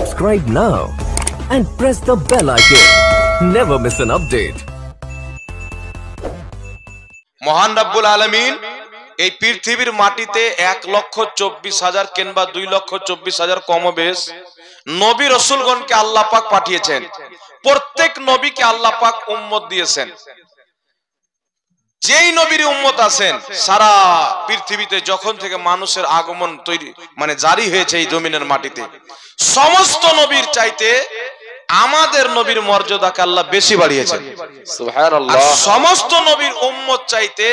Subscribe now and press the bell icon. Never miss an update. মহান রব্বুল আলামিন এই পৃথিবীর মাটিতে 1,24,000 কিংবা 2,24,000 কমবেশ নবী রাসূলগণকে আল্লাহ পাক পাঠিয়েছেন। প্রত্যেক নবীকে আল্লাহ পাক উম্মত দিয়েছেন। যেই নবীর উম্মত আছেন সারা পৃথিবীতে যখন থেকে মানুষের আগমন তৈরি জারি হয়েছে এই জমিনের মাটিতে, সমস্ত নবীর চাইতে আমাদের নবীর মর্যাদাকে আল্লাহ বেশি বাড়িয়েছেন। সুবহানাল্লাহ। সমস্ত নবীর উম্মত চাইতে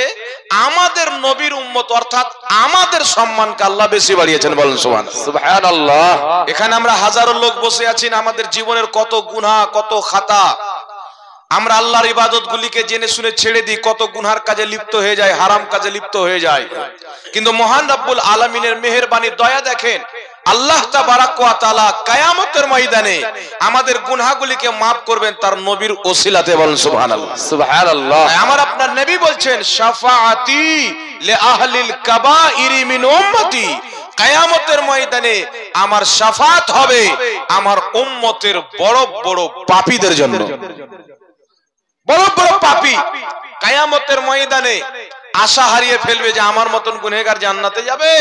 আমাদের নবীর উম্মত অর্থাৎ আমাদের সম্মানকে আল্লাহ বেশি বাড়িয়েছেন। বলেন সুবহানাল্লাহ। এখানে আমরা হাজারো লোক বসে আছি, আমাদের জীবনের কত গুনাহ কত খাতা, আমরা আল্লাহর ইবাদতগুলিকে জেনে শুনে ছেড়ে দিই, কত গুনহার কাজে লিপ্ত হয়ে যায়, হারাম কাজে লিপ্ত হয়ে যায়। কিন্তু মহান রব্বুল আলামিনের মেহেরবানি দয়া দেখেন, আল্লাহ তাবারাক ওয়া তাআলা কিয়ামতের ময়দানে আমাদের গুনাহগুলিকে maaf করবেন তার নবীর ওসিলাতে। বলেন সুবহানাল্লাহ। সুবহানাল্লাহ। আমার আপনার নবী বলছেন শাফাআতি লি আহলিল কাবাইরি মিন উম্মতি, কিয়ামতের ময়দানে আমার শাফাত হবে আমার উম্মতের বড় বড় পাপীদের জন্য। বড় বড় পাপী কিয়ামতের ময়দানে আশা হারিয়ে ফেলবে যে আমার মতন গুনাহগার জান্নাতে যাবে,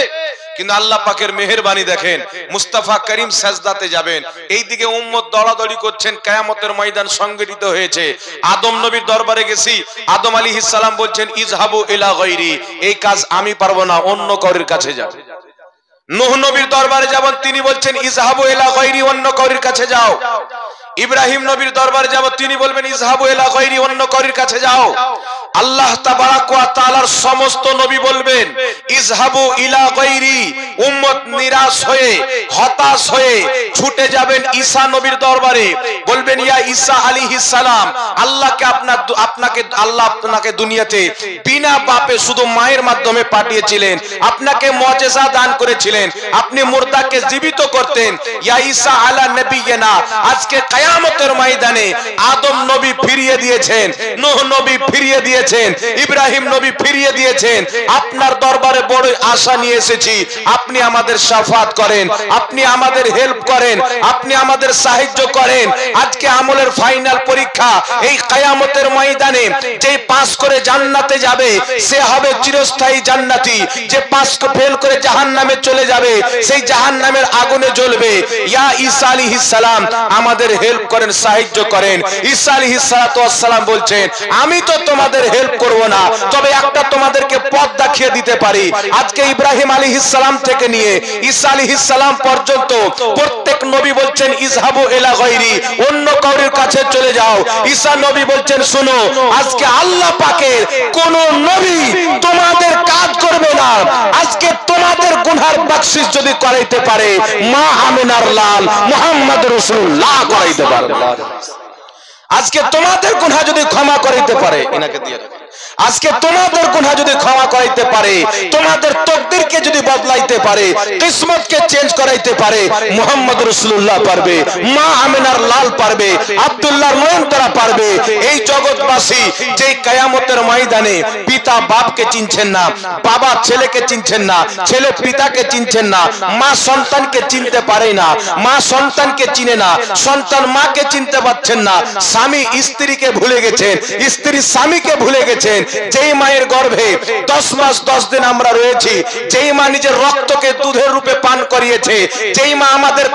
কিন্তু আল্লাহ পাকের মেহেরবানি দেখেন মুস্তাফা করিম সাজদাতে যাবেন, এইদিকে উম্মত দৌড়াদৌড়ি করছেন। কিয়ামতের ময়দান সংগঠিত হয়েছে। আদম নবীর দরবারে গেছি, আদম আলাইহিস সালাম বলছেন ইজহাবু ইলা গায়রি, এই কাজ আমি পারবো না, অন্য কারোর কাছে যাও। নূহ নবীর দরবারে যাব, তিনি বলছেন ইজহাবু ইলা গায়রি, অন্য কারোর কাছে যাও। ইব্রাহিম নবীর দরবারে যাব, তিনি বলবেন ইজহাবু ইলা গায়রি, অন্য কারোর কাছে যাও। আল্লাহ তাবারাক ওয়া তাআলার সমস্ত নবী বলবেন ইজহাবু ইলা গায়রি, উম্মত নিরাশ হয়ে হতাশ হয়ে ছুটে যাবেন ঈসা নবীর দরবারে, বলবেন ইয়া ঈসা আলাইহিস সালাম, আল্লাহকে আল্লাহ আপনাকে দুনিয়াতে বিনা বাপে শুধু মায়ের মাধ্যমে পাঠিয়েছিলেন, আপনাকে মুআজিজা দান করেছিলেন, আপনি মুর্দাকে জীবিত করতেন। ইয়া ঈসা আলা নবিয়িনা, আজকে কিয়ামতের ময়দানে আদম নবী ফিরিয়ে দিয়েছেন, নূহ নবী ফিরিয়ে দিয়েছেন, ইব্রাহিম নবী ফিরিয়ে দিয়েছেন, আপনার দরবারে বড় আশা নিয়ে এসেছি, আপনি আমাদের শাফাত করেন, আপনি আমাদের হেল্প করেন, আপনি আমাদের সাহায্য করেন। আজকে আমলের ফাইনাল পরীক্ষা, এই কিয়ামতের ময়দানে যে পাস করে জান্নাতে যাবে সে হবে চিরস্থায়ী জান্নাতি, যে পাস ফেল করে জাহান্নামে চলে যাবে সেই জাহান্নামের আগুনে জ্বলবে। ইয়া ঈসা আলাইহিস সালাম, আমাদের হেল্প করেন, সাহায্য করেন। ঈসা আলাইহিস সালাতু ওয়াস সালাম বলছেন আমি তো তোমাদের হেল্প করব না, তবে একটা তোমাদেরকে পথ দেখিয়ে দিতে পারি। আজকে ইব্রাহিম আলাইহিস সালাম থেকে নিয়ে ঈসা আলাইহিস সালাম পর্যন্ত প্রত্যেক নবী বলছেন ইজহাবু ইলা গায়রি, অন্য কারোর কাছে চলে যাও। ঈসা নবী বলছেন শুনো, আজকে আল্লাহ পাকের কোন নবী তোমাদের কাজ করবে না, আজকে তোমাদের গুনার বখশিশ যদি করাইতে পারে মা আমিনার লাল মুহাম্মদ রাসূলুল্লাহ করাইতে পারে। আজকে তোমাদের গুনাহ যদি ক্ষমা করাইতে পারে, এনাকে দিয়ে রাখো, আজকে তোমাদের গুনাহ যদি ক্ষমা করাইতে পারে, তোমাদের তকদিরকে যদি বদলাইতে পারে, কিসমতকে চেঞ্জ করাইতে পারে, মুহাম্মদ রাসূলুল্লাহ পারবে, মা আমিনার লাল পারবে, আব্দুল্লাহর নয়নতারা পারবে। এই জগৎবাসী যে কিয়ামতের ময়দানে পিতা বাপকে চিনছেন না, বাবা ছেলেকে চিনছেন না, ছেলে পিতাকে চিনছেন না, মা সন্তানকে চিনতে পারে না, মা সন্তানকে চিনে না, সন্তান মাকে চিনতে পারছেন না, স্বামী স্ত্রীকে ভুলে গেছেন, স্ত্রী স্বামীকে ভুলে গেছেন। যেই মায়ের গর্ভে 10 মাস 10 দিন আমরা রয়েছি, যেই মা নিজের রক্তকে দুধের রূপে পান করিয়েছে, যেই মা আমাদের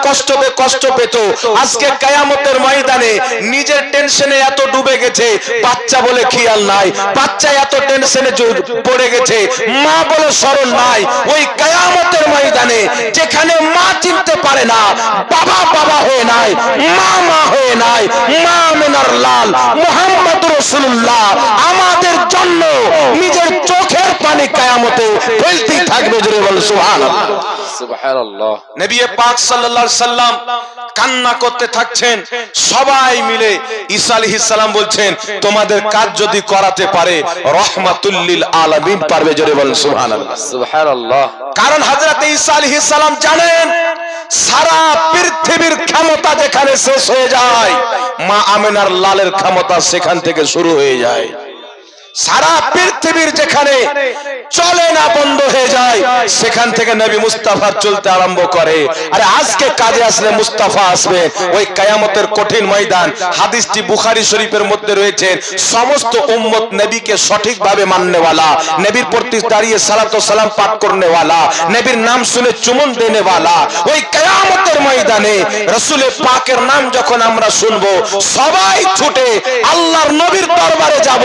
কষ্ট পেত, আজকে কিয়ামতের ময়দানে নিজের টেনশনে এত ডুবে গেছে, বাচ্চা বলে খেয়াল নাই, বাচ্চা এত টেনশনে পড়ে গেছে, মা বলে স্মরণ নাই। ওই কিয়ামতের ময়দানে যেখানে মা চিনতে পারে না, বাবা হয়ে নাই, মা হয়ে নাই, মা আমিনার লাল মুহাম্মদ রাসূলুল্লাহ আমাদের জন্য নিজের চোখের পানি কিয়ামতে ফেলতেই থাকবে। জোরে বল সুবহানাল্লাহ। সুবহানাল্লাহ। নবী পাক সাল্লাল্লাহু আলাইহি সাল্লাম কান্না করতে থাকছেন, সবাই মিলে ঈসা আলাইহিস সালাম বলছেন তোমাদের কাজ যদি করাতে পারে রাহমাতুল লিল আলামিন পারবে। জোরে বল সুবহানাল্লাহ। সুবহানাল্লাহ। কারণ হযরত ঈসা আলাইহিস সালাম জানেন সারা পৃথিবীর ক্ষমতা যেখানে শেষ হয়ে যায় মা আমিনার লালের ক্ষমতা সেখান থেকে শুরু হয়ে যায়। সারা পৃথিবীর যেখানে চলে না বন্ধ হয়ে যায় সেখান থেকে নবী মুস্তাফার চলতে আরম্ভ করে। আরে আজকে কাজে আসলে মুস্তাফা আসবে ওই কিয়ামতের কঠিন ময়দান। হাদিসটি বুখারী শরীফের মধ্যে রয়েছে। সমস্ত উম্মত নবীকে সঠিকভাবে মাননেওয়ালা, নবীর প্রতি দাঁড়িয়ে সালাত ও সালাম পাঠ করনেওয়ালা, নবীর নাম শুনে চুমন দেনেওয়ালা, ওই কিয়ামতের ময়দানে রাসূলের পাকের নাম যখন আমরা শুনবো সবাই ছুটে আল্লাহর নবীর দরবারে যাব।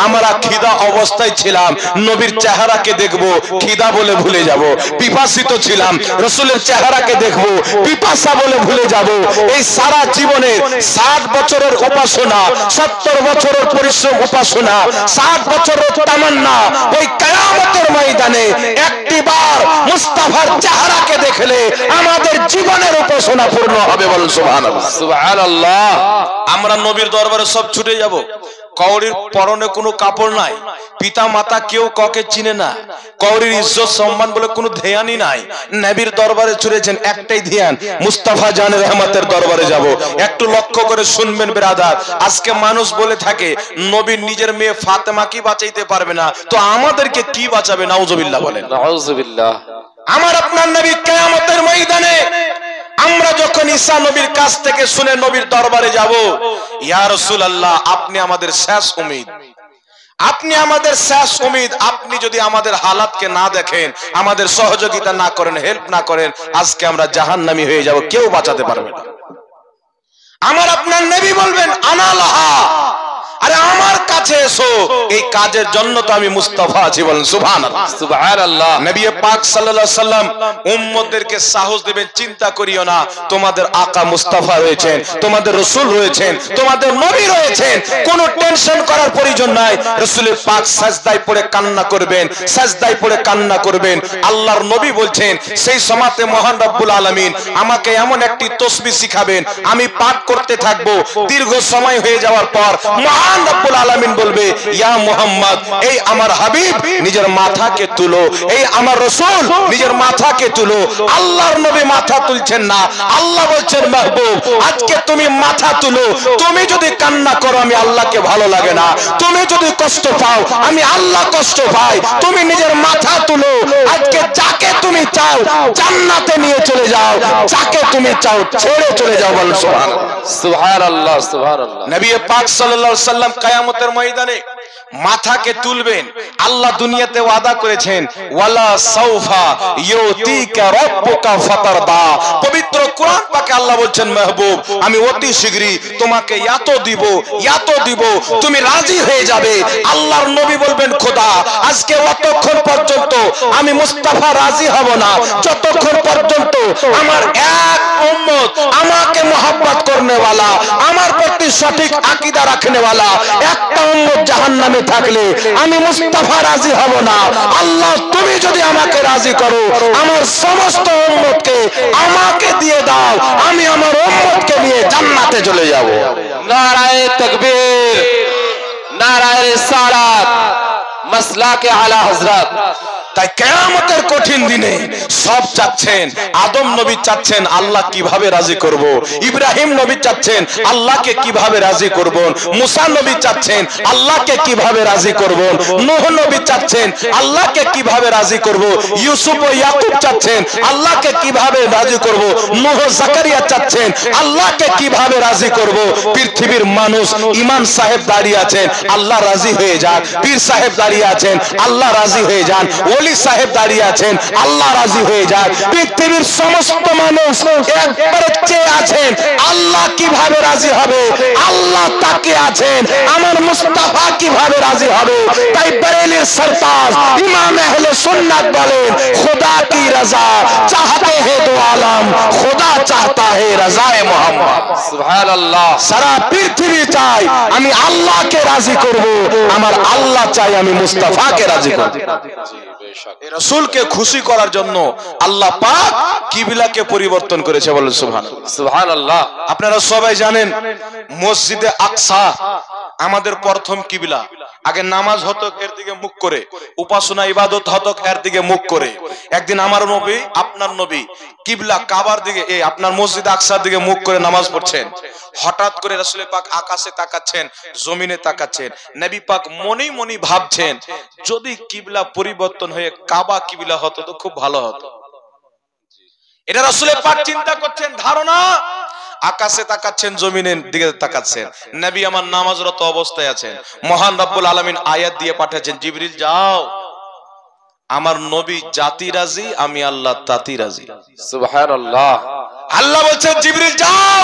আমরা খিদা অবস্থায় ছিলাম, নবীর চেহারাকে দেখব, খিদা বলে ভুলে যাব। পিপাসিত ছিলাম, রাসূলের চেহারাকে দেখব, পিপাসা বলে ভুলে যাব। এই সারা জীবনের 60 বছরের উপাসনা, 70 বছরের পরিশ্রম উপাসনা, 60 বছরের তামান্না ওই কিয়ামতের ময়দানে একটিবার মুস্তাফার চেহারাকে দেখলে আমাদের জীবনের উপাসনা পূর্ণ হবে। বলুন সুবহানাল্লাহ। সুবহানাল্লাহ। আমরা নবীর দরবারে সব ছুটে যাব। কওরির পরনে কোনো কাপড় নাই, পিতা মাতা কেউ কাউকে চিনে না, কওরির ইজ্জত সম্মান বলে কোনো ধ্যানই নাই। নবীর দরবারে ছুটেছেন একটাই ধ্যান, মুস্তাফা জানের রহমতের দরবারে যাব। একটু লক্ষ্য করে শুনবেন ব্রাদার, আজকে মানুষ বলে থাকে নবীর নিজের মেয়ে ফাতেমা কি বাঁচাইতে পারবে না, তো আমাদেরকে কি বাঁচাবে? নাউজুবিল্লাহ বলেন। নাউজুবিল্লাহ। আমার আপনার নবী কিয়ামতের ময়দানে আমরা যখন ঈসা নবীর কাছ থেকে শুনে নবীর দরবারে যাব, ইয়া রাসূলুল্লাহ আপনি আমাদের শেষ উম্মীদ, আপনি আমাদের শেষ উম্মীদ। আপনি যদি আমাদের হালাতকে না দেখেন, আমাদের সহযোগিতা না করেন, হেল্প না করেন, আজকে আমরা জাহান্নামী হয়ে যাব, কেউ বাঁচাতে পারবে না। আমার আপনার নবী বলবেন আনা লাহা, আরে আমার কাছে এসো, এই কাজের জন্য তো আমি মুস্তাফা আছি। বলেন সুবহানাল্লাহ। সুবহানাল্লাহ। নবী পাক সাল্লাল্লাহু আলাইহি সাল্লাম উম্মতদেরকে সাহস দিবেন, চিন্তা করিও না, তোমাদের আকা মুস্তাফা রয়েছেন, তোমাদের রাসূল রয়েছেন, তোমাদের নবী রয়েছেন, কোনো টেনশন করার প্রয়োজন নাই। রাসূলের পাক সাজদায় পড়ে কান্না করবেন, সাজদায় পড়ে কান্না করবেন। আল্লাহর নবী বলছেন সেই সময়তে মহান রব্বুল আলামিন আমাকে এমন একটি তাসবিহ শিখাবেন, আমি পাঠ করতে থাকবো। দীর্ঘ সময় হয়ে যাওয়ার পর মহান রব্বুল আলামিন বলবে, ইয়া মুহাম্মদ, এই আমার হাবিব নিজের মাথাকে তুলো, এই আমার রাসূল নিজের মাথাকে তুলো। আল্লাহর নবী মাথা তুলছেন না, আল্লাহ বলছেন মাহবুব আজকে তুমি মাথা তুলো। তুমি যদি কান্না করো আমি আল্লাহকে ভালো লাগে না, তুমি যদি কষ্ট পাও আমি আল্লাহ কষ্ট পাই। তুমি নিজের মাথা তুলো, আজকে যাকে তুমি চাও জান্নাতে নিয়ে চলে যাও, যাকে তুমি চাও ছেড়ে চলে যাও। বল সুবহানাল্লাহ। সুবহানাল্লাহ। সুবহানাল্লাহ। নবী পাক সাল্লাল্লাহু আলাইহি সাল্লাম কিয়ামতের ময়দানে মাথাকে তুলবেন। আল্লাহ দুনিয়াতে ওয়াদা করেছেন ওয়ালা সাউফা ইউতিকা রাব্বুকা ফাতারদা। পবিত্র কোরআন পাকে আল্লাহ বলছেন মাহবুব আমি অতি শীঘ্রই তোমাকে এত দিব, এত দিব তুমি রাজি হয়ে যাবে। আল্লাহর নবী বলবেন খোদা আজকে অতক্ষণ পর্যন্ত আমি মুস্তাফা রাজি হব না যতক্ষণ পর্যন্ত আমার এক উম্মত আমাকে মোহাব্বত করনেওয়ালা, আমার প্রতি সঠিক আকীদা রাখনেওয়ালা একটা উম্মত জাহান্নামে থাকলে আমি মুস্তাফা রাজি হব না। আল্লাহ তুমি যদি আমাকে রাজি করো আমার সমস্ত উম্মতকে আমাকে দিয়ে দাও, আমি আমার উম্মতকে নিয়ে জান্নাতে চলে যাব। নারায়ে তাকবীর, নারায়ে রিসালাত, মাসলাকে আলা হযরত। তাই কিয়ামতের কঠিন দিনে সব চাচ্ছেন, আদম নবী চাচ্ছেন আল্লাহ কিভাবে রাজি করব, ইব্রাহিম নবী চাচ্ছেন আল্লাহকে কিভাবে রাজি করব, মুসা নবী চাচ্ছেন আল্লাহকে কিভাবে রাজি করব, নূহ নবী চাচ্ছেন আল্লাহকে কিভাবে রাজি করব, ইউসুফ ও ইয়াকুব চাচ্ছেন আল্লাহকে কিভাবে রাজি করব, নূহ জাকারিয়া চাচ্ছেন আল্লাহকে কিভাবে রাজি করব। পৃথিবীর মানুষ ইমাম সাহেব দাঁড়িয়ে আছেন আল্লাহ রাজি হয়ে যান, পীর সাহেব দাঁড়িয়ে আছেন আল্লাহ রাজি হয়ে যান, ওলি সাহেব দাঁড়িয়ে আছেন আল্লাহ রাজি হয়ে যান। পৃথিবীর সমস্ত মানুষ একবারে চেয়ে আছেন আল্লাহ কিভাবে রাজি হবে, আল্লাহ তাকে আছেন আমার মুস্তাফা কিভাবে রাজি হবে। তাই বরেলির সরতাজ ইমাম আহলে সুন্নাত বলেন खुदा की रजा चाहते हैं दो आलम, खुदा चाहता है रजाए मोहम्मद। সুবহানাল্লাহ। সারা পৃথিবী চাই আমি আল্লাহকে রাজি করব, আমার আল্লাহ চাই আমি মুস্তাফাকে রাজি করব। রাসূলকে খুশি করার জন্য আল্লাহ পাক কিবলাকে পরিবর্তন করেছে। বলেন সুবহানাল্লাহ। সুবহানাল্লাহ। আপনারা সবাই জানেন মসজিদে আকসা আমাদের প্রথম কিবলা। আগে নামাজ হতো এর দিকে মুখ করে, উপাসনা ইবাদত হতো এর দিকে মুখ করে। একদিন আমার নবী, আপনার নবী কিবলা কাবার দিকে, আপনার মসজিদ আকসার দিকে মুখ করে নামাজ পড়ছেন। হঠাৎ করে রাসূল পাক আকাশে তাকাচ্ছেন, জমিনে তাকাচ্ছেন। নবী পাক মনে মনে ভাবছেন, যদি কিবলা পরিবর্তন হয়ে কাবা কিবলা হতো তো খুব ভালো হতো। এটা রাসূল পাক চিন্তা করছেন, ধারণা। আকাশে তাকাচ্ছেন, জমিনের দিকে তাকাচ্ছেন। নবী আমার নামাজরত অবস্থায় আছেন। মহান রব্বুল আলামিন আয়াত দিয়ে পাঠিয়েছেন, জিবরিল যাও, আমার নবী জাতি রাজি, আমি আল্লাহ তাতি রাজি। সুবহানাল্লাহ। আল্লাহ বলছেন, জিবরিল যাও,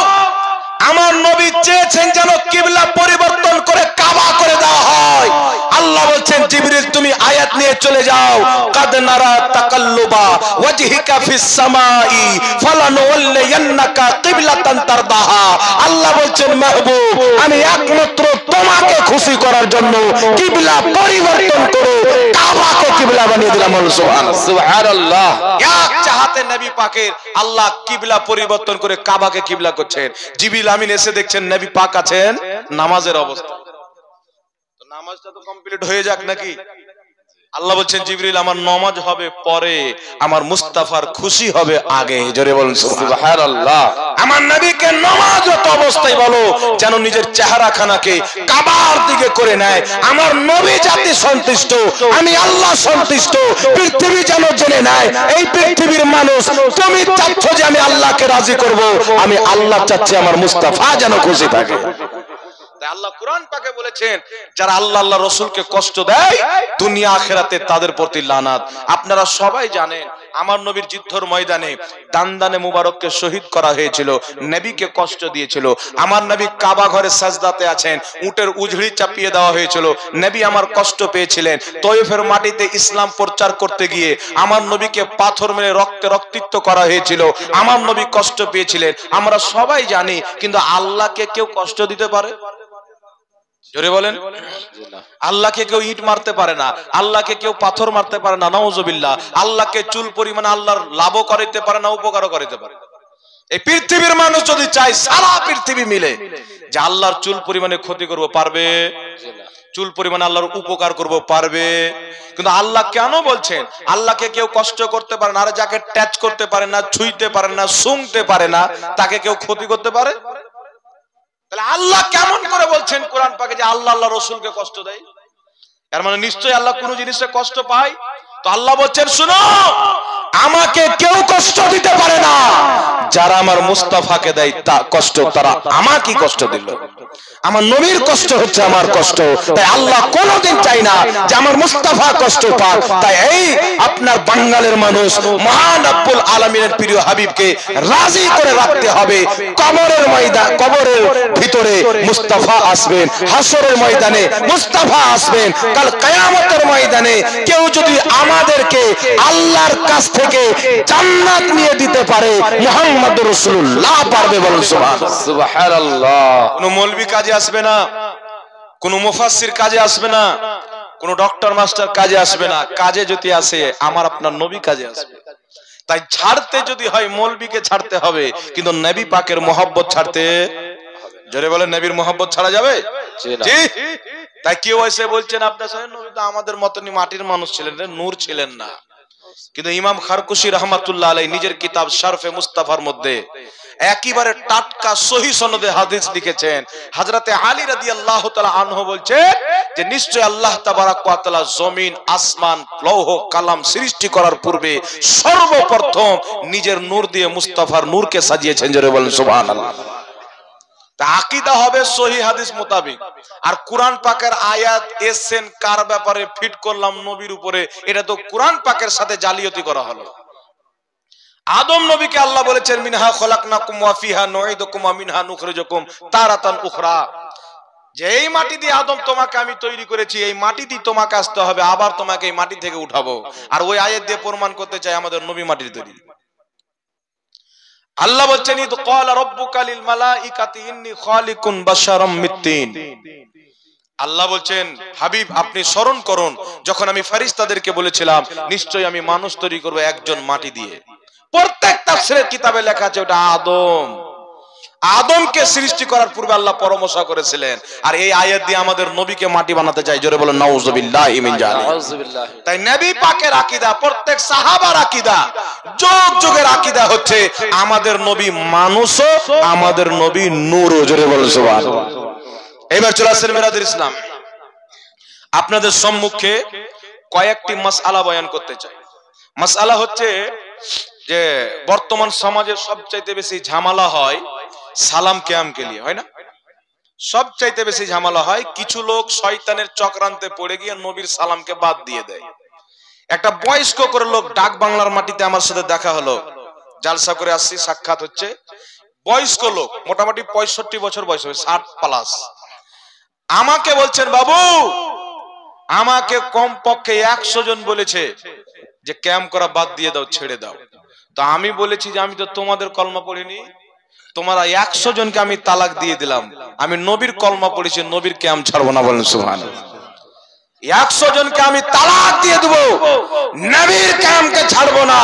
আমার নবী চেয়েছেন যেন কিবলা পরিবর্তন করে কাবা করে দেওয়া হয়। আল্লাহ বলছেন, জিবরিল তুমি আয়াত নিয়ে চলে যাও, কাদ নারা তাকাল্লুবা ওয়াজহিকা ফিস সামাই ফালানুওয়াল্লিয়ান্নাকা কিবলাতান তারদাহা। আল্লাহ বলছেন, মাহবুব আমি একমাত্র তোমাকে খুশি করার জন্য কিবলা পরিবর্তন করে কাবাকে কিবলা বানিয়ে দিলাম। সুবহানাল্লাহ। এক চাহাতে নবী পাকের আল্লাহ কিবলা পরিবর্তন করে কাবাকে কিবলা করছেন। জিবরিল আমিন এসে দেখছেন নবী পাক আছেন নামাজের অবস্থা। তো নামাজটা তো কমপ্লিট হয়ে যাক নাকি? আল্লাহ বলছেন, জিবরিল আমার নামাজ হবে পরে, আমার মুস্তাফার খুশি হবে আগে। জোরে বলুন সুবহানাল্লাহ। আমার নবীকে নামাজরত অবস্থায় বলো যেন নিজের চেহারাখানাকে কাবার দিকে করে নেয়। আমার নবী জাতি সন্তুষ্ট, আমি আল্লাহ সন্তুষ্ট, পৃথিবী যেন জেনে নেয় এই পৃথিবীর মানুষ তুমি চাচ্ছ যে আমি আল্লাহকে রাজি করব, আমি আল্লাহ চাচ্ছি আমার মুস্তাফা যেন খুশি থাকে। আল্লাহ কুরআন পাকে বলেছেন, যারা আল্লাহ আল্লাহ রাসূলকে কষ্ট দেয় দুনিয়া আখিরাতে তাদের প্রতি লানাত। আপনারা সবাই জানেন আমার নবীর যুদ্ধের ময়দানে দান্দানে মুবারককে শহীদ করা হয়েছিল, নবীকে কষ্ট দিয়েছিল। আমার নবী কাবা ঘরে সাজদাতে আছেন, উটের উজড়ি চাপিয়ে দেওয়া হয়েছিল, নবী আমার কষ্ট পেয়েছিলেন। তয়েফের মাটিতে ইসলাম প্রচার করতে গিয়ে আমার নবীকে পাথর মেরে রক্তে রক্তিত করা হয়েছিল, আমার নবী কষ্ট পেয়েছিলেন। আমরা সবাই জানি, কিন্তু আল্লাহকে কেউ কষ্ট দিতে পারে? জোরে বলেন। আল্লাহকে কেউ ইট মারতে পারে না, আল্লাহকে কেউ পাথর মারতে পারে না, নাউজুবিল্লাহ। আল্লাহকে চুল পরিমাণে আল্লাহর লাভও করিতে পারে না, উপকারও করিতে পারে। এই পৃথিবীর মানুষ যদি চায় সারা পৃথিবী মিলে যে আল্লাহর চুল পরিমাণে ক্ষতি করব, পারবে? চুল পরিমাণে আল্লাহর উপকার করব, পারবে? কিন্তু আল্লাহ কেন বলছেন আল্লাহকে কেউ কষ্ট করতে পারে না? আর যাকে টাচ করতে পারে না, ছুঁইতে পারে না, শুঁকতে পারে না, তাকে কেউ ক্ষতি করতে পারে? তাহলে আল্লাহ কেমন করে বলছেন কোরআন পাকে যে আল্লাহ আল্লাহ রাসূলকে কষ্ট দেয়? এর মানে নিশ্চয়ই আল্লাহ কোনো জিনিসে কষ্ট পায়। তো আল্লাহ বলছেন, শুনো, আমাকে কেউ কষ্ট দিতে পারে না, যারা আমার মুস্তাফাকে দেয় তা কষ্ট, তারা আমাকে কষ্ট দিল। আমার নবীর কষ্ট হচ্ছে আমার কষ্ট, তাই আল্লাহ কোনোদিন চাই না যে আমার মুস্তাফা কষ্ট পাক। তাই এই আপনার বাঙালির মানুষ মহান রব্বুল আলামিনের প্রিয় হাবিবকে রাজি করে রাখতে হবে। কবরের ময়দান, কবরের ভিতরে মুস্তাফা আসবেন, হাসরের ময়দানে মুস্তাফা আসবেন, কাল কিয়ামতের ময়দানে কেউ যদি আমাদেরকে আল্লাহর কাছ থেকে জান্নাত নিয়ে দিতে পারে, মুহাম্মদুর রাসূলুল্লাহ পারবে। বলুন সুবহানাল্লাহ। কোন মৌলবি কাজে আসবে না, কোন মুফাসসির কাজে আসবে না, কোন ডক্টর মাস্টার কাজে আসবে না। কাজে যদি আসে আমার আপনার নবী কাজে আসবে। তাই ছাড়তে যদি হয় মৌলবিকে ছাড়তে হবে, কিন্তু নবী পাকের মহব্বত ছাড়তে, জোরে বলেন, নবীর মহব্বত ছাড়া যাবে? জি। তাই কেউ এসে বলছেন আপনার সাথে নবী তো আমাদের মতনই মাটির মানুষ ছিলেন, নূর ছিলেন না। কিন্তু ইমাম খারকুশি রাহমাতুল্লাহ আলাইহি নিজের কিতাব শারফে মুস্তাফার মধ্যে একেবারে টাটকা সহি সনদে হাদিস লিখেছেন। হযরতে আলী রাদিয়াল্লাহু তাআলা আনহু বলছেন যে নিশ্চয় আল্লাহ তাবারাক ওয়া তাআলা জমিন, আসমান, লৌহ কালাম সৃষ্টি করার পূর্বে সর্বপ্রথম নিজের নূর দিয়ে মুস্তাফার নূরকে সাজিয়েছেন। জোরে বলেন সুবহানাল্লাহ। তা আকীদা হবে সহি হাদিস মোতাবেক। আর কোরআন পাকের আয়াত এসেন কার ব্যাপারে ফিট করলাম নবীর উপরে, এটা তো কোরআন পাকের সাথে জালিয়াতি করা হলো। আদম নবীকে আল্লাহ বলেছেন মিনহা খলাকনাকুম ওয়া ফিহা নুঈদুকুম ওয়া মিনহা নুখরিজুকুম তারাতান উখরা, যে এই মাটি দিয়ে আদম তোমাকে আমি তৈরি করেছি, এই মাটি দিয়ে তোমাকে আসতে হবে, আবার তোমাকে এই মাটি থেকে উঠাবো। আর ওই আয়াত দিয়ে প্রমাণ করতে চাই আমাদের নবী মাটির তৈরি। আল্লাহ বলছেন ইদ ক্বালা রাব্বুকা লিল মালাইকাতি ইন্নী খালিকুন বাশারাম মিন তিন। আল্লাহ বলছেন হাবিব আপনি স্মরণ করুন যখন আমি ফেরেশতাদেরকে বলেছিলাম নিশ্চয়ই আমি মানুষ তৈরি করব একজন মাটি দিয়ে। প্রত্যেক তাফসীরের কিতাবে লেখা আছে ওটা আদম। আদমকে সৃষ্টি করার পূর্বে আল্লাহ পরামর্শ করেছিলেন। আর এই আয়াত দিয়ে আমাদের নবীকে মাটি বানাতে চাই, জোরে বলেন নাউযুবিল্লাহি মিন জালিক। তাই নবী পাকের আকীদা, প্রত্যেক সাহাবার আকীদা, যুগ যুগের আকীদা হচ্ছে আমাদের নবী মানুষও, আমাদের নবী নূরও, জোরে বলেন সুবহানাল্লাহ। এবার চলে আসেন মিরাদুল ইসলাম, আপনাদের সম্মুখে কয়েকটি মাসআলা বয়ান করতে চাই। মাসআলা হচ্ছে যে বর্তমান সমাজে সবচাইতে বেশি ঝামেলা হয় সালাম কিয়ামকে নিয়ে, হয় না? সবচাইতে বেশি ঝামেলা হয় কিছু লোক শয়তানের চক্রান্তে পড়ে গিয়ে নবীর সালামকে বাদ দিয়ে দেয়। একটা বয়স্ক করে লোক ডাক বাংলার মাটিতে আমার সাথে দেখা হলো, জালসা করে আসছি, সাক্ষাৎ হচ্ছে। বয়স্ক লোক, মোটামুটি 65 বছর বয়স হবে, 60+। আমাকে বলছেন, বাবু আমাকে কমপক্ষে 100 জন বলেছে যে ক্যাম্প করা বাদ দিয়ে দাও, ছেড়ে দাও। তো আমি বলেছি যে আমি তো তোমাদের কলমা পড়িনি, তোমরা 100 জনকে আমি তালাক দিয়ে দিলাম, আমি নবীর কলমা পড়েছি, নবীর ক্যাম্প ছাড়বো না, বলেন সুবহানাল্লাহ। 100 জনকে আমি তালাক দিয়ে দেব, নবীর ক্যাম্পকে ছাড়বো না।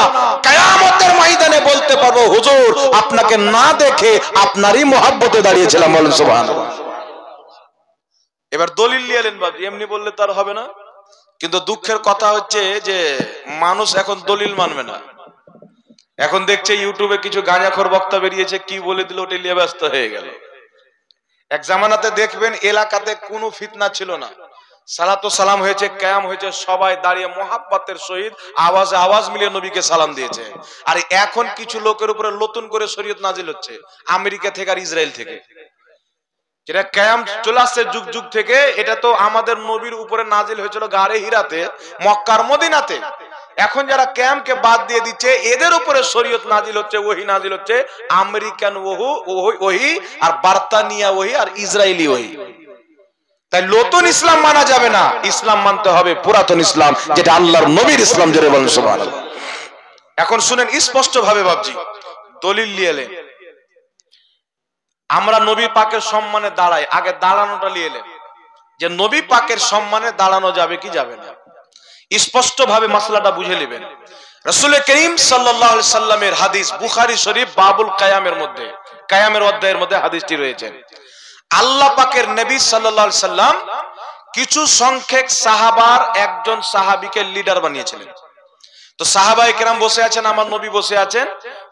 কিয়ামতের ময়দানে বলতে পারবো, হুজুর আপনাকে না দেখে আপনারই মহব্বতে দাঁড়িয়েছিলাম, বলেন সুবহানাল্লাহ। এবার দলিল নিয়ে এলেন বাবু, এমনি বললে তার হবে না। কিন্তু দুঃখের কথা হচ্ছে যে মানুষ এখন দলিল মানবে না। এখন দেখছে ইউটিউবে কিছু গাঁজাখোর বক্তা বেরিয়েছে, কি বলে দিল ওটা নিয়ে ব্যস্ত হয়ে গেল। এক জামানাতে দেখবেন এলাকাতে কোনো ফিতনা ছিল না, সালাতু সালাম হয়েছে, কিয়াম হয়েছে, সবাই দাঁড়িয়ে মুহাব্বতের সহিত আওয়াজে আওয়াজ মিলিয়ে নবীকে সালাম দিয়েছে। আর এখন কিছু লোকের উপরে নতুন করে শরীয়ত নাজিল হচ্ছে আমেরিকা থেকে আর ইসরায়েল থেকে, যেটা কিয়াম চলে আসছে যুগ যুগ থেকে। এটা তো আমাদের নবীর উপরে নাজিল হয়েছিল গারে হিরাতে, মক্কার মদিনাতে। এখন যারা কিয়ামকে বাদ দিয়ে দিচ্ছে, এদের উপরে শরীয়ত নাজিল হচ্ছে, ওহী নাজিল হচ্ছে আমেরিকান ওহী আর বার্তানিয়া ওহী আর ইসরায়েলি ওহী। তাই নতুন ইসলাম মানা যাবে না, ইসলাম মানতে হবে পুরাতন ইসলাম, যেটা আল্লাহর নবীর ইসলাম, জোরে বলেন সুবহানাল্লাহ। এখন শুনেন স্পষ্ট ভাবে বাবজি, দলিল নিয়ে এলেন। আমরা নবী পাকের সম্মানে দাঁড়াই, আগে দাঁড়ানোটা নিয়ে এলেন যে নবী পাকের সম্মানে দাঁড়ানো যাবে কি যাবে না। স্পষ্ট ভাবে মাসলাটা বুঝে নেবেন। রাসূল করিম সাল্লাল্লাহু আলাইহি সাল্লামের হাদিস, বুখারী শরীফ বাবুল কিয়ামের মধ্যে, কিয়ামের অধ্যায়ের মধ্যে হাদিসটি রয়েছে। আল্লাহ পাকের নবী সাল্লাল্লাহু আলাইহি সাল্লাম কিছু সংখ্যক সাহাবার একজন সাহাবীকে লিডার বানিয়েছিলেন। তো সাহাবায়ে কেরাম বসে আছেন, আমার নবী বসে আছেন।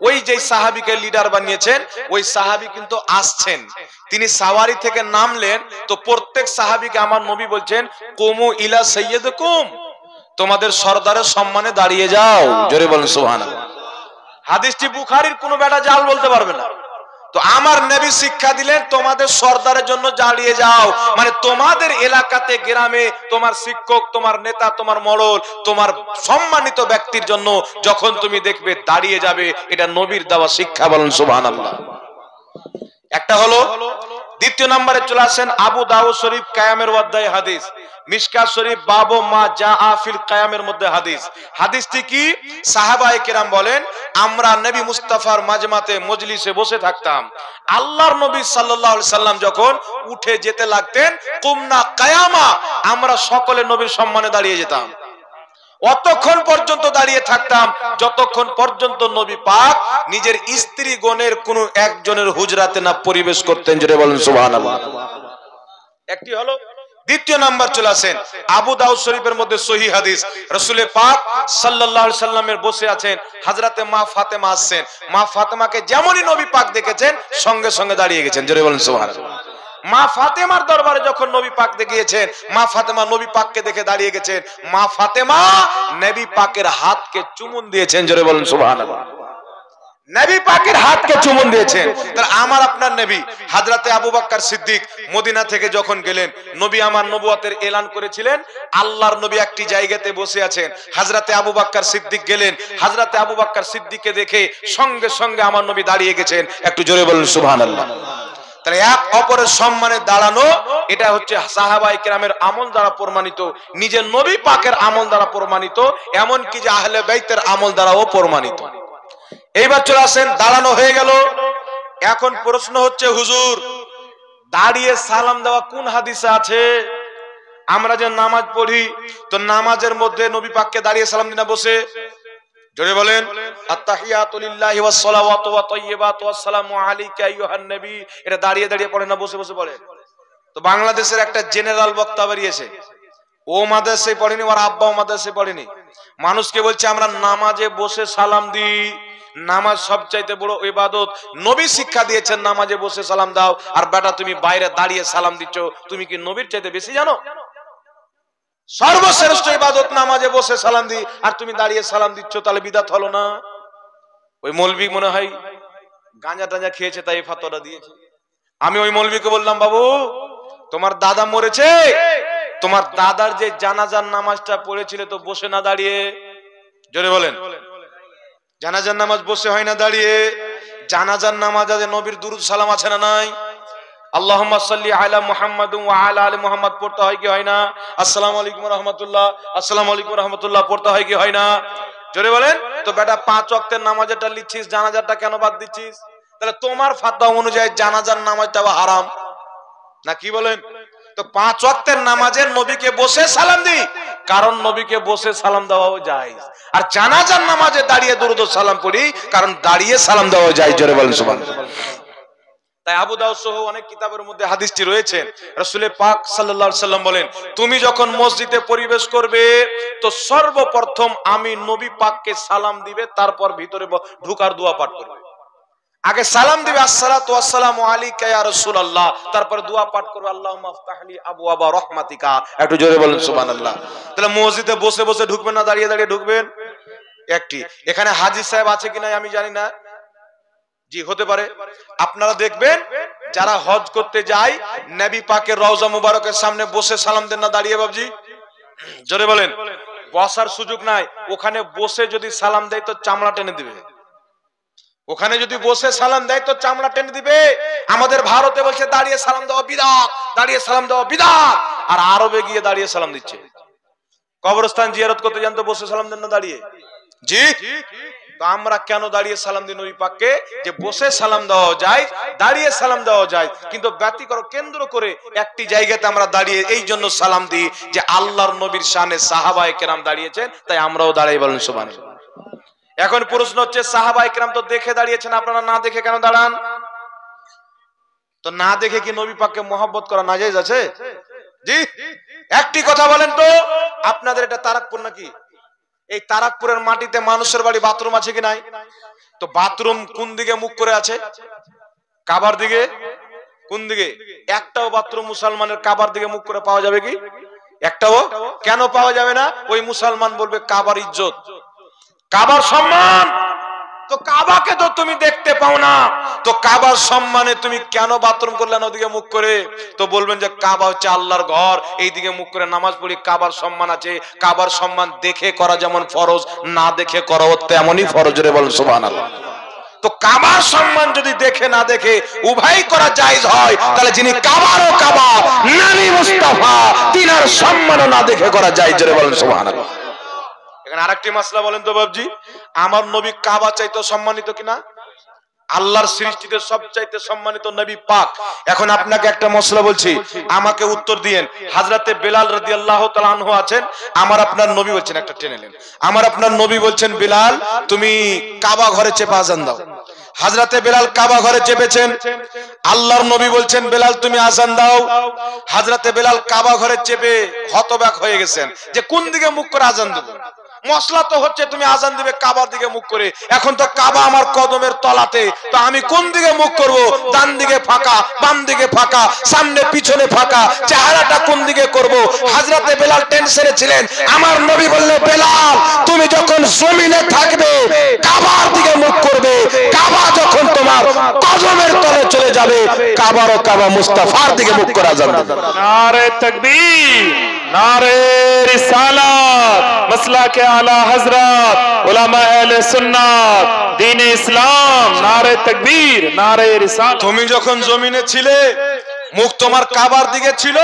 ওই যে সাহাবীকে লিডার বানিয়েছেন, ওই সাহাবী কিন্তু আসছেন। তিনি সাওয়ারি থেকে নামলেন, তো প্রত্যেক সাহাবীকে আমার নবী বলছেন, কুমু ইলা সাইয়্যিদিকুম, তোমাদের সরদারের সম্মানে দাঁড়িয়ে যাও, জোরে বলেন সুবহানাল্লাহ। হাদিসটি বুখারীর কোনো বেটা জাল বলতে পারবে না। তো আমার নবী শিক্ষা দিলেন, তোমাদের সরদারের জন্য দাঁড়িয়ে যাও, মানে তোমাদের এলাকাতে গ্রামে তোমার শিক্ষক, তোমার নেতা, তোমার মোড়ল, তোমার সম্মানিত ব্যক্তির জন্য যখন তুমি দেখবে দাঁড়িয়ে যাবে, এটা নবীর দেওয়া শিক্ষা, বলেন সুবহানাল্লাহ। একটা হলো। দ্বিতীয় নম্বরে চলে আসেন আবু দাউদ শরীফ কিয়ামের অধ্যায়ে হাদিস, মিশকাত শরীফ বাবু মা জাআ ফিল কিয়ামের মধ্যে হাদিস। হাদিসটি কি? সাহাবায়ে কেরাম বলেন, আমরা নবী মুস্তাফার মাজমাতে মজলিসে বসে থাকতাম, আল্লাহর নবী সাল্লাল্লাহু আলাইহি সাল্লাম যখন উঠে যেতে লাগতেন, কুমনা কিয়ামা, আমরা সকলে নবীর সম্মানে দাঁড়িয়ে যেতাম। অতক্ষণ পর্যন্ত দাঁড়িয়ে থাকতাম যতক্ষণ পর্যন্ত নবী পাক নিজের স্ত্রী গণের কোন একজনের হুজরাতে না পরিবেশ করতেন, জোরে বলেন সুবহানাল্লাহ। একটি হলো। দ্বিতীয় নাম্বার চলে আসেন আবু দাউদ শরীফের মধ্যে সহিহ হাদিস, রাসূল পাক সাল্লাল্লাহু আলাইহি সাল্লামের বসে আছেন, হযরতে মা ফাতেমা আসছেন, মা ফাতেমাকে যেমনই নবী পাক দেখেছেন সঙ্গে সঙ্গে দাঁড়িয়ে গেছেন, জোরে বলেন সুবহানাল্লাহ। মা ফাতেমার দরবারে যখন নবী পাক গিয়েছেন, মা ফাতেমা নবী পাককে দেখে দাঁড়িয়ে গেছেন, মা ফাতেমা নবী পাকের হাতকে চুমুন দিয়েছেন, জোরে বলেন সুবহানাল্লাহ। নবী পাকের হাতকে চুমুন দিয়েছেন। তাহলে আমার আপনার নবী হযরতে আবু বকর সিদ্দিক মদিনা থেকে যখন গেলেন, নবী আমার নবুয়তের এলান করেছিলেন, আল্লাহর নবী একটি জায়গাতে বসে আছেন, হযরতে আবু বকর সিদ্দিক গেলেন, হযরতে আবু বকর সিদ্দিককে দেখে সঙ্গে সঙ্গে আমার নবী দাঁড়িয়ে গেছেন, একটু জোরে বলেন সুবহানাল্লাহ। তাহলে এক অপরের সম্মানে দাঁড়ানো, এটা হচ্ছে সাহাবায়ে কেরামের আমল দ্বারা প্রমাণিত, নিজের নবী পাকের আমল দ্বারা প্রমাণিত, এমন কি যে আহলে বাইতের আমল দ্বারাও প্রমাণিত। এইবার চলে আসেন, দাঁড়ানো হয়ে গেল। এখন প্রশ্ন হচ্ছে, হুজুর দাঁড়িয়ে সালাম দেওয়া কোন হাদিসে আছে? আমরা যে নামাজ পড়ি, তো নামাজের মধ্যে নবী পাককে দাঁড়িয়ে সালাম দিনা বসে? জোরে বলেন আত্তাহিয়াতু লিল্লাহি ওয়াস সালাওয়াতু ওয়া তাইয়্যিবাতু ওয়াস সালামু আলাইকা আইয়ুহান নবী। এটা দাঁড়িয়ে দাঁড়িয়ে পড়ে না বসে বসে পড়ে? তো বাংলাদেশের একটা জেনারেল বক্তা বেরিয়েছে, ও মাদ্রাসায় পড়েনি, ওর আব্বাও মাদ্রাসায় পড়েনি, মানুষকে বলছে আমরা নামাজে বসে সালাম দিই, নামাজ সবচাইতে বড় ইবাদত, নবী শিক্ষা দিয়েছেন নামাজে বসে সালাম দাও, আর বেটা তুমি বাইরে দাঁড়িয়ে সালাম দিচ্ছ, তুমি কি নবীর চাইতে বেশি জানো? সর্বশ্রেষ্ঠ ইবাদত নামাজে বসে সালাম দি, আর তুমি দাঁড়িয়ে সালাম দিচ্ছ, তাহলে বিদআত হলো না? ওই মৌলবি মনে হয় গাঁজা টাঞ্জা খেয়েছে, তাই ফতোয়া দিয়েছে। আমি ওই মৌলবিকে বললাম, বাবু তোমার দাদা মরেছে, তোমার দাদার যে জানাজার নামাজটা পড়েছিলে তো বসে না দাঁড়িয়ে? জোরে বলেন। জানাজার নামাজ বসে হয় না দাঁড়িয়ে? জানাজার নামাজ আছে নবীর দুরূদ সালাম আছে না নাই? আল্লাহুম্মা সাল্লি আলা মুহাম্মাদ ওয়া আলা আলি মুহাম্মাদ পড়তে হয় কি হয় না? আসসালামু আলাইকুম ওয়া রাহমাতুল্লাহ, আসসালামু আলাইকুম ওয়া রাহমাতুল্লাহ পড়তে হয় কি হয় না? জোরে বলেন। তো বেটা 5 ওয়াক্তের নামাজটা লিখছিস, জানাজারটা কেন বাদ দিচ্ছিস? তাহলে তোমার ফতোয়া অনুযায়ী জানাজার নামাজটা হারাম না, কি বলেন? তো 5 ওয়াক্তের নামাজের নবীকে বসে সালাম দি, কারণ নবীকে বসে সালাম দেওয়াও জায়েজ, আর জানাজার নামাজে দাঁড়িয়ে দুরূদ ও সালাম পড়ি, কারণ দাঁড়িয়ে সালাম দেওয়া জায়েজ। জোরে বলেন সুবহানাল্লাহ। তাই আবু দাউদ সহ অনেক কিতাবের মধ্যে হাদিসটি রয়েছে, রাসূল পাক সাল্লাল্লাহু আলাইহি সাল্লাম বলেন, তুমি যখন মসজিদে প্রবেশ করবে তো সর্বপ্রথম আমি নবী পাককে সালাম দিবে, তারপর ভিতরে ঢোকার দোয়া পাঠ করবে। আগে সালাম দিবে আসসালাতু ওয়াসসালামু আলাইকা ইয়া রাসূলুল্লাহ, তারপর দোয়া পাঠ করবে আল্লাহুম্মা আফতাহলি আবওয়াবা রাহমাতিকা। একটু জোরে বলেন সুবহানাল্লাহ। তাহলে মসজিদে বসে বসে ঢুকবেন না দাঁড়িয়ে দাঁড়িয়ে ঢুকবেন? একটি এখানে হাজী সাহেব আছে কিনা আমি জানি না, জি হতে পারে। আপনারা দেখবেন যারা হজ করতে যায় নবী পাকের রওজা মুবারকের সামনে বসে সালাম দেন না দাঁড়িয়ে? বাবজি জোরে বলেন। বসার সুযোগ নাই, ওখানে বসে যদি সালাম দেয় তো চামড়া টেনে দিবে। ওখানে যদি বসে সালাম দেয় তো চামড়া টেনে দিবে। আমাদের ভারতে বলছে দাঁড়িয়ে সালাম দেওয়া বিদআত, দাঁড়িয়ে সালাম দেওয়া বিদআত, আর আরবে গিয়ে দাঁড়িয়ে সালাম দিচ্ছে। কবরস্থান জিয়ারত করতে যান তো বসে সালাম দেন না দাঁড়িয়ে? জি। তো আমরা কেন দাঁড়িয়ে সালাম দিই নবী পাককে? যে বসে সালাম দেওয়া যায়, দাঁড়িয়ে সালাম দেওয়া যায়, কিন্তু ব্যতিক্রম কেন্দ্র করে একটি জায়গাতে আমরা দাঁড়িয়ে এই জন্য সালাম দিই যে আল্লাহর নবীর শানে সাহাবায়ে কেরাম দাঁড়িয়েছেন, তাই আমরাও দাঁড়াই। বলেন সুবহানাল্লাহ। এখন প্রশ্ন হচ্ছে সাহাবায়ে কেরাম তো দেখে দাঁড়িয়েছেন, আপনারা না দেখে কেন দাঁড়ান? তো না দেখে কি নবী পাককে মহব্বত করা নাজায়েজ আছে? জি। একটি কথা বলেন তো, আপনাদের এটা তারাকপুর নাকি? এই তারাকপুরের মাটিতে মানুষের বাড়ি বাথরুম আছে কি নাই? তো বাথরুম কোন দিকে মুখ করে আছে? কাবার দিকে। কোন দিকে? একটাও বাথরুম মুসলমানের কাবার দিকে মুখ করে পাওয়া যাবে কি? একটাও কেন পাওয়া যাবে না? ওই মুসলমান বলবে কাবার ইজ্জত, কাবার সম্মান, তো কাবাকে তো তুমি দেখতে পাও না, তো কাবার সম্মানে তুমি কেন বাথরুম করলে না ওদিকে মুখ করে? তো বলবেন যে কাবা হচ্ছে আল্লাহর ঘর, এই দিকে মুখ করে নামাজ পড়ি, কাবার সম্মান আছে। কাবার সম্মান দেখে করা যেমন ফরজ, না দেখে করা তেমনই ফরজ। রে বলেন সুবহানাল্লাহ। তো কাবার সম্মান যদি দেখে না দেখে উভয় করা জায়েজ হয়, তাহলে যিনি কাবারও কাবা নবী মুস্তাফা, তিনার সম্মানও না দেখে করা জায়েজ। রে বলেন সুবহানাল্লাহ। এখানে আরেকটি মাসলা বলেন তো বাবজি, আমার নবী কাবা চাইতে সম্মানিত কিনা? আল্লাহর সৃষ্টিতে সবচাইতে সম্মানিত নবী পাক। এখন আপনাকে একটা মসলা বলছি, আমাকে উত্তর দিয়েন। হযরতে বেলাল রাদিয়াল্লাহু তাআলা আনহু আছেন, আমার আপনার নবী বলছেন, একটা টেনে নেন, আমার আপনার নবী বলছেন বেলাল তুমি কাবা ঘরে চেপে আযান দাও। হযরতে বেলাল কাবা ঘরে চেপেছেন, আল্লাহর নবী বলছেন বেলাল তুমি আযান দাও। হযরতে বেলাল কাবা ঘরে চেপে হতবাক হয়ে গেছেন যে কোন দিকে মুখ করে আযান দেব। মশলা তো হচ্ছে তুমি আজান দিবে কাবার দিকে মুখ করে, এখন তো কাবা আমার কদমের তলাতে, তো আমি কোন দিকে মুখ করব? ডান দিকে ফাঁকা, বাম দিকে ফাঁকা, সামনে পিছনে ফাঁকা, চেহারাটা কোন দিকে করব? হযরতে বেলাল টেনশনে ছিলেন। আমার নবী বললেন বেলাল তুমি যখন জমিনে থাকবে কাবার দিকে মুখ করবে, কাবা যখন তোমার কদমের তলে চলে যাবে কাবারও কাবা মুস্তাফার দিকে মুখ করে আজান দেবে। নারে তাকবীর, নারে রিসালাত, মাসলাকে আলা হযরত উলামা আহলে সুন্নাত দ্বীন ইসলাম, নারে তাকবীর, নারে রিসালাত। তুমি যখন জমিনে ছিলে মুখ তোমার কাবার দিকে ছিল,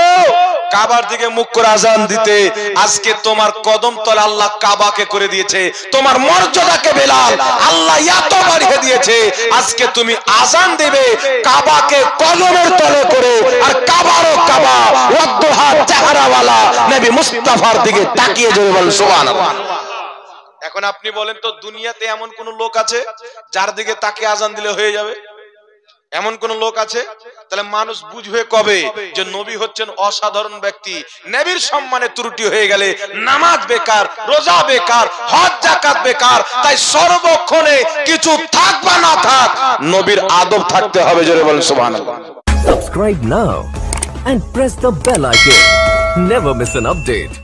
কাবার দিকে মুখ করে আজান দিতে। আজকে তোমার কদম তলে আল্লাহ কাবাকে করে দিয়েছে, তোমার মর্যাদাকে বেলাল আল্লাহ এত বাড়িয়ে দিয়েছে। আজকে তুমি আজান দেবে কাবাকে কদমের তলে করে, আর কাবারও কাবা ওয়াদুহা চেহারাওয়ালা নবী মুস্তাফার দিকে তাকিয়ে জোরে বল সুবহানাল্লাহ। এখন আপনি বলেন তো, দুনিয়াতে এমন কোন লোক আছে যার দিকে তাকে আজান দিলে হয়ে যাবে? এমন কোন লোক আছে? তাহলে মানুষ বুঝবে কবে যে নবী হচ্ছেন অসাধারণ ব্যক্তি? নবীর সম্মানে ত্রুটি হয়ে গেলে নামাজ বেকার, রোজা বেকার, হজ যাকাত বেকার। তাই সর্বক্ষণে কিছু থাক বা না থাক, নবীর আদব থাকতে হবে। জোরে বলেন সুবহানাল্লাহ। Subscribe now and press the bell icon. Never miss an update.